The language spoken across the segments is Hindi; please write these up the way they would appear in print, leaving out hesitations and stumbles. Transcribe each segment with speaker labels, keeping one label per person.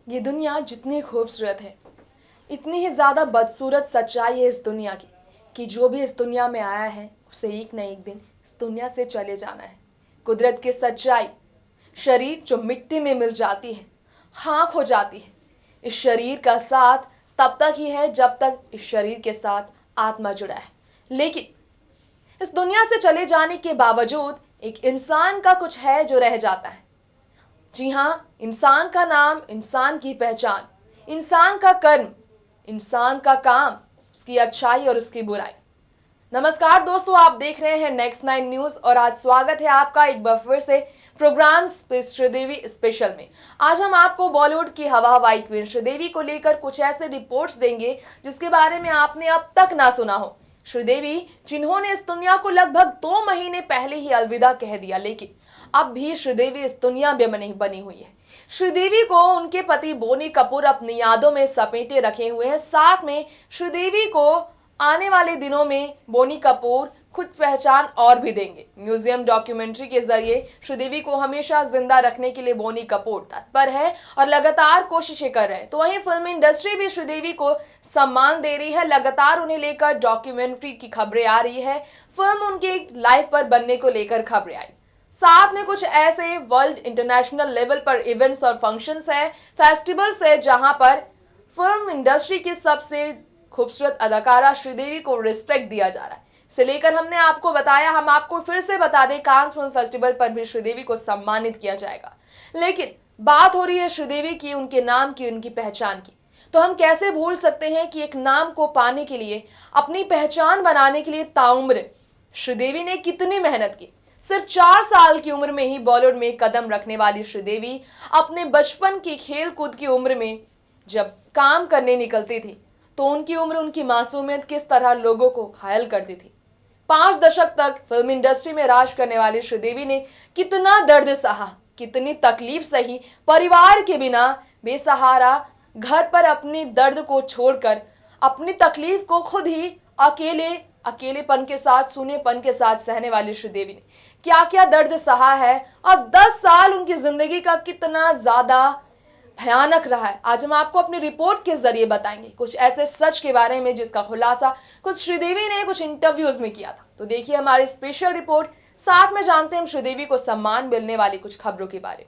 Speaker 1: ये दुनिया जितनी खूबसूरत है, इतनी ही ज़्यादा बदसूरत सच्चाई है इस दुनिया की कि जो भी इस दुनिया में आया है उसे एक न एक दिन इस दुनिया से चले जाना है। कुदरत की सच्चाई, शरीर जो मिट्टी में मिल जाती है, खाक हो जाती है। इस शरीर का साथ तब तक ही है जब तक इस शरीर के साथ आत्मा जुड़ा है। लेकिन इस दुनिया से चले जाने के बावजूद एक इंसान का कुछ है जो रह जाता है। जी हाँ, इंसान का नाम, इंसान की पहचान, इंसान का कर्म, इंसान का काम, उसकी अच्छाई और उसकी बुराई। नमस्कार दोस्तों, आप देख रहे हैं नेक्स्ट 9 न्यूज और आज स्वागत है आपका एक बार फिर से प्रोग्राम श्रीदेवी स्पेशल में। आज हम आपको बॉलीवुड की हवा हवाई क्वीन श्रीदेवी को लेकर कुछ ऐसे रिपोर्ट्स देंगे जिसके बारे में आपने अब तक ना सुना हो। श्रीदेवी जिन्होंने इस दुनिया को लगभग 2 महीने पहले ही अलविदा कह दिया, लेकिन अब भी श्रीदेवी इस दुनिया में बनी हुई है। श्रीदेवी को उनके पति बोनी कपूर अपनी यादों में समेटे रखे हुए हैं। साथ में श्रीदेवी को आने वाले दिनों में बोनी कपूर खुद पहचान और भी देंगे। म्यूजियम डॉक्यूमेंट्री के जरिए श्रीदेवी को हमेशा जिंदा रखने के लिए बोनी कपूर तत्पर है और लगातार कोशिशें कर रहे हैं। तो वहीं फिल्म इंडस्ट्री भी श्रीदेवी को सम्मान दे रही है। लगातार उन्हें लेकर डॉक्यूमेंट्री की खबरें आ रही है। फिल्म उनके लाइफ पर बनने को लेकर खबरें आई। साथ में कुछ ऐसे वर्ल्ड इंटरनेशनल लेवल पर इवेंट्स और फंक्शंस है, फेस्टिवल्स है, जहां पर फिल्म इंडस्ट्री की सबसे खूबसूरत अदाकारा श्रीदेवी को रिस्पेक्ट दिया जा रहा है। इसे लेकर हमने आपको बताया, हम आपको फिर से बता दें, कांस फिल्म फेस्टिवल पर भी श्रीदेवी को सम्मानित किया जाएगा। लेकिन बात हो रही है श्रीदेवी की, उनके नाम की, उनकी पहचान की। तो हम कैसे भूल सकते हैं कि एक नाम को पाने के लिए, अपनी पहचान बनाने के लिए ताउम्र श्रीदेवी ने कितनी मेहनत की। सिर्फ 4 साल की उम्र में ही बॉलीवुड में कदम रखने वाली श्रीदेवी अपने बचपन की खेल कूद की उम्र में जब काम करने निकलती थी तो उनकी उम्र, उनकी मासूमियत किस तरह लोगों को घायल करती थी। 5 दशक तक फिल्म इंडस्ट्री में राज करने वाली श्रीदेवी ने कितना दर्द सहा, कितनी तकलीफ सही, परिवार के बिना बेसहारा घर पर अपने दर्द को छोड़कर अपनी तकलीफ को खुद ही अकेलेपन के साथ, सूनेपन के साथ सहने वाली श्रीदेवी ने क्या क्या दर्द सहा है और 10 साल उनकी जिंदगी का कितना ज्यादा भयानक रहा है। आज हम आपको अपनी रिपोर्ट के जरिए बताएंगे कुछ ऐसे सच के बारे में जिसका खुलासा कुछ श्रीदेवी ने कुछ इंटरव्यूज में किया था। तो देखिए हमारी स्पेशल रिपोर्ट, साथ में जानते हैं हम श्रीदेवी को सम्मान मिलने वाली कुछ खबरों के बारे में।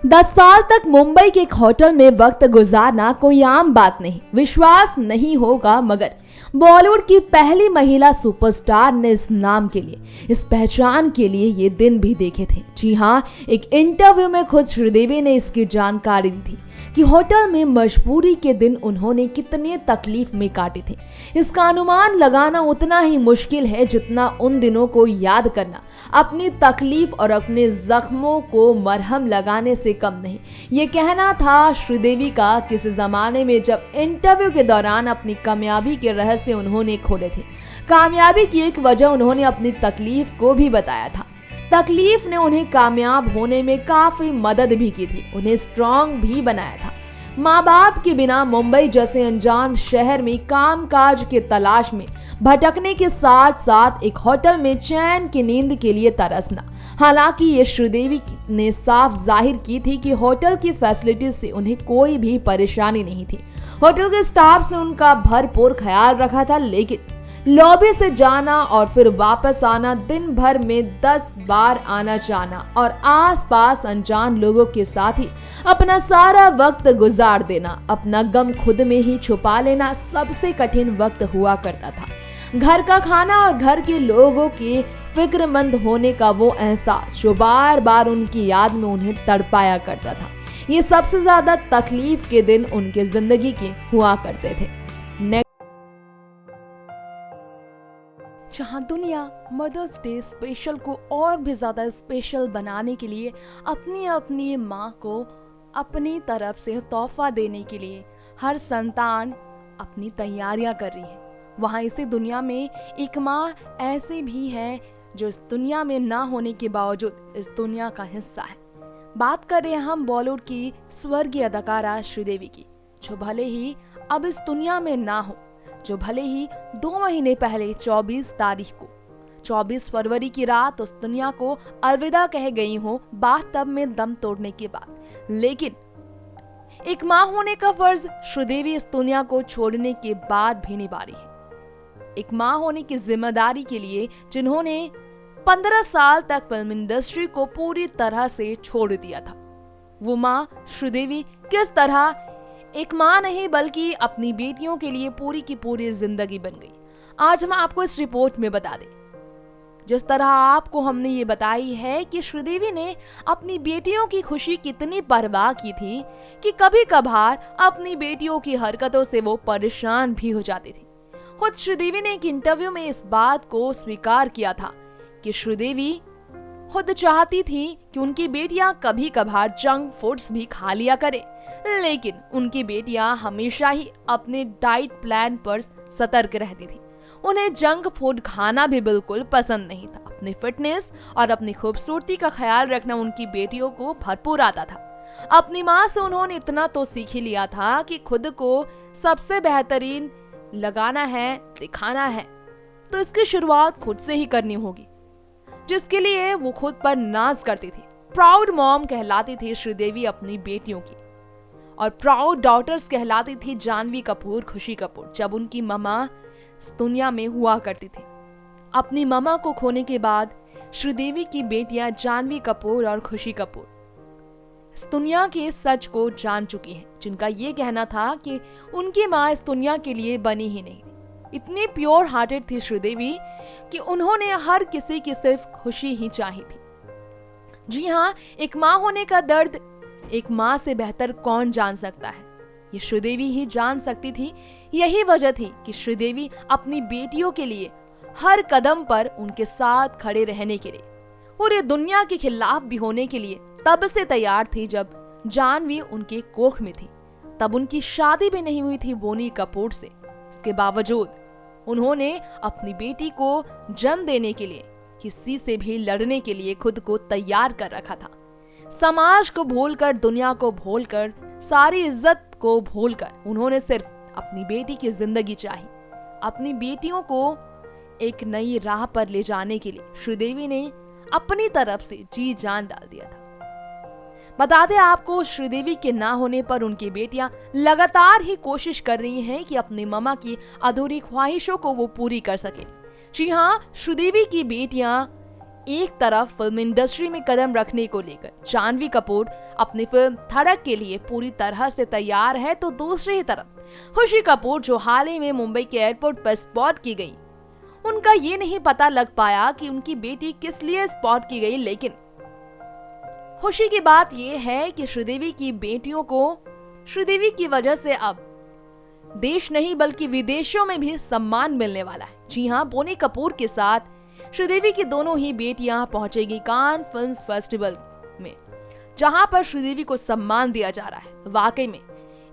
Speaker 2: 10 साल तक मुंबई के एक होटल में वक्त गुजारना कोई आम बात नहीं, विश्वास नहीं होगा, मगर बॉलीवुड की पहली महिला सुपरस्टार ने इस नाम के लिए, इस पहचान के लिए ये दिन भी देखे थे। जी हाँ, एक इंटरव्यू में खुद श्रीदेवी ने इसकी जानकारी दी थी कि होटल में मजबूरी के दिन उन्होंने कितने तकलीफ में काटे थे। इसका अनुमान लगाना उतना ही मुश्किल है जितना उन दिनों को याद करना अपनी तकलीफ और अपने जख्मों को मरहम लगाने से कम नहीं। ये कहना था श्रीदेवी का किसी जमाने में जब इंटरव्यू के दौरान अपनी कामयाबी के रहस्य उन्होंने खोले थे। कामयाबी की एक वजह उन्होंने अपनी तकलीफ को भी बताया था। तकलीफ ने उन्हें कामयाब होने में काफी मदद भी की थी, उन्हें स्ट्रॉन्ग भी बनाया था। माँ बाप के बिना मुंबई जैसे अनजान शहर में कामकाज के तलाश में भटकने के साथ साथ एक होटल में चैन की नींद के लिए तरसना। हालांकि ये श्रीदेवी ने साफ जाहिर की थी कि होटल की फैसिलिटीज से उन्हें कोई भी परेशानी नहीं थी। होटल के स्टाफ से उनका भरपूर ख्याल रखा था, लेकिन लॉबी से जाना और फिर वापस आना, दिन भर में 10 बार आना जाना और आसपास अनजान लोगों के साथ ही अपना सारा वक्त गुजार देना, अपना गम खुद में ही छुपा लेना सबसे कठिन वक्त हुआ करता था। घर का खाना और घर के लोगों के फिक्रमंद होने का वो एहसास जो बार बार उनकी याद में उन्हें तड़पाया करता था। ये सबसे ज्यादा तकलीफ के दिन उनके जिंदगी के हुआ करते थे। जहां दुनिया मदर्स डे स्पेशल को और भी ज्यादा स्पेशल बनाने के लिए अपनी माँ को अपनी तरफ से तोहफा देने के लिए हर संतान अपनी तैयारियां कर रही है, वहां इसी दुनिया में एक माँ ऐसी भी है जो इस दुनिया में ना होने के बावजूद इस दुनिया का हिस्सा है। बात कर रहे हैं हम बॉलीवुड की स्वर्गीय अदाकारा श्रीदेवी की, जो भले ही अब इस दुनिया में ना हो, जो भले ही 2 महीने पहले 24 फरवरी की रात उस दुनिया को अलविदा कह गई हो बाथटब में दम तोड़ने के बाद, लेकिन एक मां होने का फर्ज श्रीदेवी इस दुनिया को छोड़ने के बाद भी निभा रही है। एक मां होने की जिम्मेदारी के लिए जिन्होंने 15 साल तक फिल्म इंडस्ट्री को पूरी तरह से छोड़ दिया था, वो मां श्रीदेवी किस तरह एक मां नहीं बल्कि अपनी बेटियों के लिए पूरी की पूरी जिंदगी बन गई, आज हम आपको इस रिपोर्ट में बता दें। जिस तरह आपको हमने ये बताई है कि श्रीदेवी ने अपनी बेटियों की खुशी कितनी परवाह की थी कि कभी कभार अपनी बेटियों की हरकतों से वो परेशान भी हो जाती थी। खुद श्रीदेवी ने एक इंटरव्यू में इस बात को स्वीकार किया था कि श्रीदेवी खुद चाहती थी कि उनकी बेटियां कभी कभार जंक फूड्स भी खा लिया करे, लेकिन उनकी बेटियां हमेशा ही अपने डाइट प्लान पर सतर्क रहती थी। उन्हें जंक फूड खाना भी बिल्कुल पसंद नहीं था। अपनी फिटनेस और अपनी खूबसूरती का ख्याल रखना उनकी बेटियों को भरपूर आता था। अपनी माँ से उन्होंने इतना तो सीख ही लिया था कि खुद को सबसे बेहतरीन लगाना है, दिखाना है, तो इसकी शुरुआत खुद से ही करनी होगी, जिसके लिए वो खुद पर नाज करती थी। प्राउड मॉम कहलाती थी श्रीदेवी अपनी बेटियों की, और प्राउड डॉटर्स कहलाती थी जानवी कपूर, खुशी कपूर, जब उनकी ममा इस दुनिया में हुआ करती थी। अपनी ममा को खोने के बाद श्रीदेवी की बेटियां जानवी कपूर और खुशी कपूर इस दुनिया के सच को जान चुकी हैं, जिनका ये कहना था कि उनकी माँ इस दुनिया के लिए बनी ही नहीं थी। इतनी प्योर हार्टेड थी श्रीदेवी कि उन्होंने हर किसी की सिर्फ खुशी ही चाही थी। जी हाँ, एक माँ होने का दर्द एक माँ से बेहतर कौन जान सकता है, ये श्रीदेवी ही जान सकती थी। यही वजह थी कि श्रीदेवी अपनी बेटियों के लिए हर कदम पर उनके साथ खड़े रहने के लिए, पूरी दुनिया के खिलाफ भी होने के लिए तब से तैयार थी जब जानवी उनके कोख में थी। तब उनकी शादी भी नहीं हुई थी बोनी कपूर से। इसके बावजूद उन्होंने अपनी बेटी को जन्म देने के लिए किसी से भी लड़ने के लिए खुद को तैयार कर रखा था। समाज को भूलकर, दुनिया को भूलकर, सारी इज्जत को भूलकर उन्होंने सिर्फ अपनी बेटी की जिंदगी चाही। अपनी बेटियों को एक नई राह पर ले जाने के लिए श्रीदेवी ने अपनी तरफ से जी जान डाल दिया था। बता दें आपको, श्रीदेवी के ना होने पर उनकी बेटियां लगातार ही कोशिश कर रही हैं कि अपनी ममा की अधूरी ख्वाहिशों को वो पूरी कर सके। जी हाँ, श्रीदेवी की बेटियां एक तरफ फिल्म इंडस्ट्री में कदम रखने को लेकर जानवी कपूर अपनी फिल्म धड़क के लिए पूरी तरह से तैयार है, तो दूसरी तरफ खुशी कपूर जो हाल ही में मुंबई के एयरपोर्ट पर स्पॉट की गई, उनका ये नहीं पता लग पाया कि उनकी बेटी किस लिए स्पॉट की गई। लेकिन खुशी की बात यह है कि श्रीदेवी की बेटियों को श्रीदेवी की वजह से अब देश नहीं बल्कि विदेशों में भी सम्मान मिलने वाला है। जी हाँ, बोनी कपूर के साथ श्रीदेवी की दोनों ही बेटियां पहुंचेगी कान फिल्म फेस्टिवल में, जहां पर श्रीदेवी को सम्मान दिया जा रहा है। वाकई में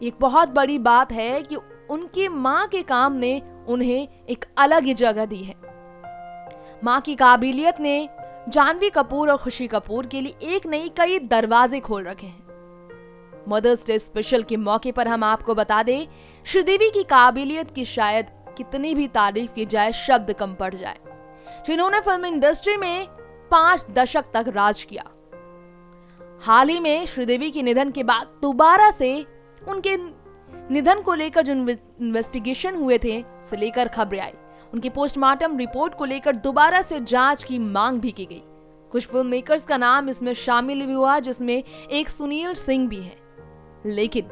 Speaker 2: एक बहुत बड़ी बात है कि उनकी मां के काम ने उन्हें एक अलग ही जगह दी है। मां की काबिलियत ने जानवी कपूर और खुशी कपूर के लिए एक नहीं कई दरवाजे खोल रखे हैं। मदर्स डे स्पेशल के मौके पर हम आपको बता दें, श्रीदेवी की काबिलियत की शायद कितनी भी तारीफ की जाए शब्द कम पड़ जाए, जिन्होंने फिल्म इंडस्ट्री में 5 दशक तक राज किया। हाल ही में श्रीदेवी के निधन के बाद दोबारा से उनके निधन को लेकर जो इन्वेस्टिगेशन हुए थे, से लेकर खबरें आई। उनकी पोस्टमार्टम रिपोर्ट को लेकर दोबारा से जांच की मांग भी की गई। कुछ फिल्म मेकर्स का नाम इसमें शामिल भी हुआ, जिसमें एक सुनील सिंह भी है। लेकिन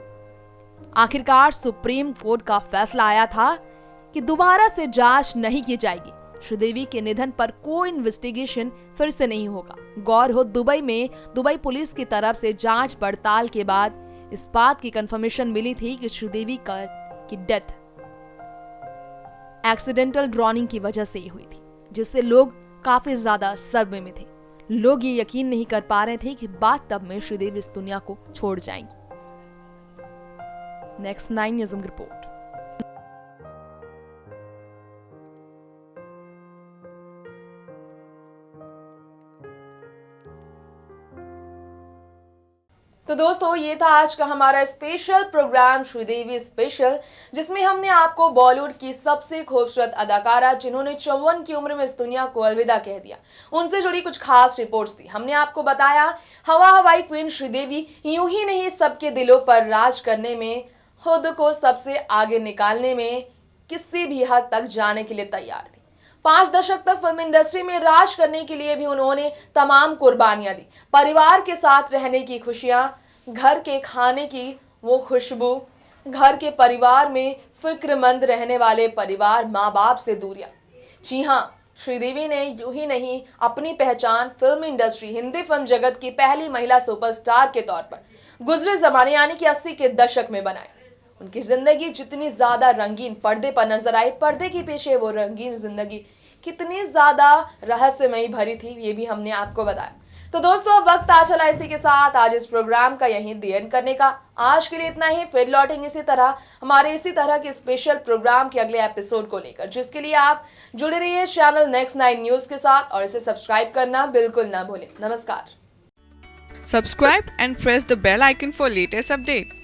Speaker 2: आखिरकार सुप्रीम कोर्ट का फैसला आया था कि दोबारा से जांच नहीं की जाएगी। श्रीदेवी के निधन पर कोई इन्वेस्टिगेशन फिर से नहीं होगा। गौर हो, दुबई पुलिस की तरफ से जांच पड़ताल के बाद इस बात की कंफर्मेशन मिली थी कि श्रीदेवी की डेथ एक्सीडेंटल ड्रॉनिंग की वजह से ही हुई थी, जिससे लोग काफी ज्यादा सदमे में थे। लोग ये यकीन नहीं कर पा रहे थे कि बात तब में श्रीदेवी इस दुनिया को छोड़ जाएंगी। Next 9 news report.
Speaker 1: तो दोस्तों ये था आज का हमारा स्पेशल प्रोग्राम श्रीदेवी स्पेशल, जिसमें हमने आपको बॉलीवुड की सबसे खूबसूरत अदाकारा जिन्होंने 54 की उम्र में इस दुनिया को अलविदा कह दिया, उनसे जुड़ी कुछ खास रिपोर्ट्स थी। हमने आपको बताया हवा हवाई क्वीन श्रीदेवी यूं ही नहीं सबके दिलों पर राज करने में, खुद को सबसे आगे निकालने में किसी भी हद तक जाने के लिए तैयार थी। 5 दशक तक फिल्म इंडस्ट्री में राज करने के लिए भी उन्होंने तमाम कुर्बानियां दी। परिवार के साथ रहने की खुशियां, घर के खाने की वो खुशबू, घर के परिवार में फिक्रमंद रहने वाले परिवार, माँ बाप से दूरियां। जी हाँ, श्रीदेवी ने यूं ही नहीं अपनी पहचान फिल्म इंडस्ट्री, हिंदी फिल्म जगत की पहली महिला सुपरस्टार के तौर पर गुजरे जमाने यानी कि 80 के दशक में बनाई। उनकी जिंदगी जितनी ज्यादा रंगीन पर्दे पर नजर आई, पर्दे के पीछे वो रंगीन जिंदगी कितनी ज्यादा रहस्यमयी भरी थी, ये भी हमने आपको बताया। तो दोस्तों अब वक्त आ चला इसी के साथ आज इस प्रोग्राम का यहीं दी एंड करने का। आज के लिए इतना ही, फिर लौटेंगे इसी तरह हमारे इसी तरह के स्पेशल प्रोग्राम के अगले एपिसोड को लेकर, जिसके लिए आप जुड़े रहिए चैनल नेक्स्ट 9 न्यूज के साथ और इसे सब्सक्राइब करना बिल्कुल ना भूलें। नमस्कार।
Speaker 3: Subscribe and press the bell icon for latest update.